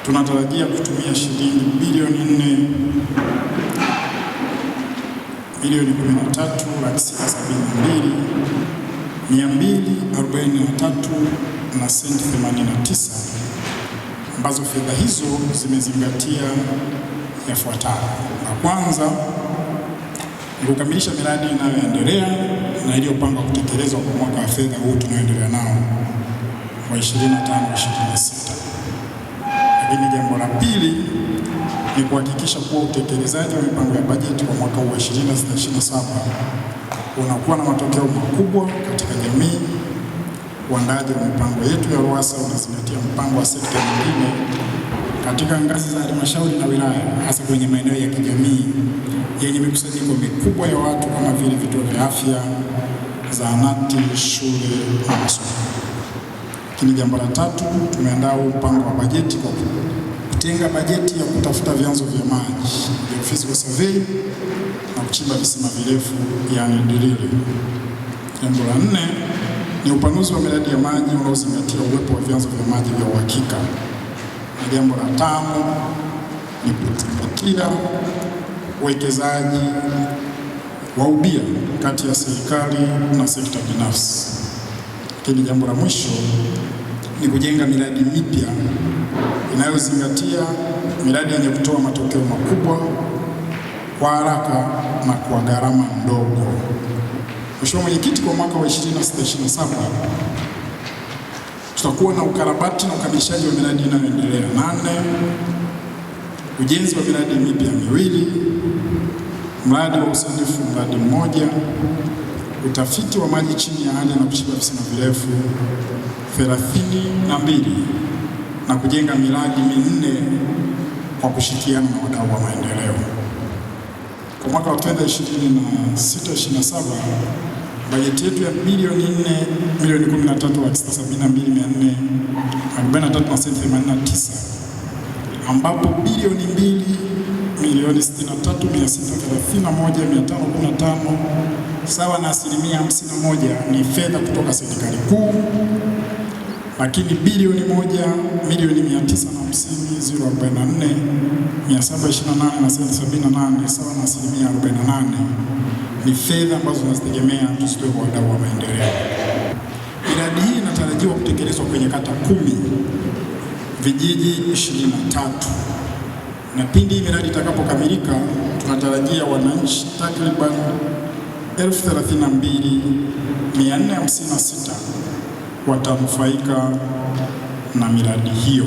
tunatarajia kutumia shilingi bilioni 4,672,243 ambazo fedha hizo zimezingatia yafuatayo. La kwanza ni kukamilisha miradi inayoendelea na iliyopangwa kutekelezwa kwa mwaka wa fedha huu tunaoendelea nao wa 25/26. Lakini jambo la pili ni kuhakikisha kuwa utekelezaji wa mipango ya bajeti kwa mwaka huu wa 26/27 unakuwa na matokeo makubwa katika jamii. Uandaaji wa mipango yetu ya RUWASA unazingatia mpango wa sekta nyingine katika ngazi za halmashauri na wilaya, hasa kwenye maeneo ya kijamii yenye mikusanyiko mikubwa ya watu kama vile vituo vya afya, zahanati, shule na masoko. Lakini jambo la tatu, tumeandaa mpango wa bajeti kwa kutenga bajeti ya kutafuta vyanzo vya maji, geophysical survey, na kuchimba visima virefu, yani dilili. Jambo la nne ni upanuzi wa miradi ya maji unaozingatia uwepo wa vyanzo vya maji vya uhakika. Na jambo la tano ni kuzingatia uwekezaji wa ubia kati ya serikali na sekta binafsi. Lakini jambo la mwisho ni kujenga miradi mipya inayozingatia miradi yenye kutoa matokeo makubwa kwa haraka na kwa gharama ndogo. Mheshimiwa Mwenyekiti, kwa mwaka wa 26/27 tutakuwa na ukarabati na ukamilishaji wa miradi inayoendelea 8, ujenzi wa miradi mipya 2, mradi wa usanifu mradi 1, utafiti wa maji chini ya ardhi na kuchimba visima virefu 32, na kujenga miradi 4 kwa kushirikiana na wadau wa maendeleo. Kwa mwaka wa fedha 26/27 bajeti yetu ya bilioni 13,672,443.89, ambapo bilioni 2,063,631,515 sawa na asilimia 51 ni fedha kutoka serikali kuu, lakini bilioni 1,950,044,728 sawa na asilimia 48 ni fedha ambazo tunazitegemea tusitoe kwa wadau wa maendeleo. Miradi hii inatarajiwa kutekelezwa kwenye kata 10, vijiji 23, na pindi miradi itakapokamilika tunatarajia wananchi takriban 32,456 watanufaika na miradi hiyo.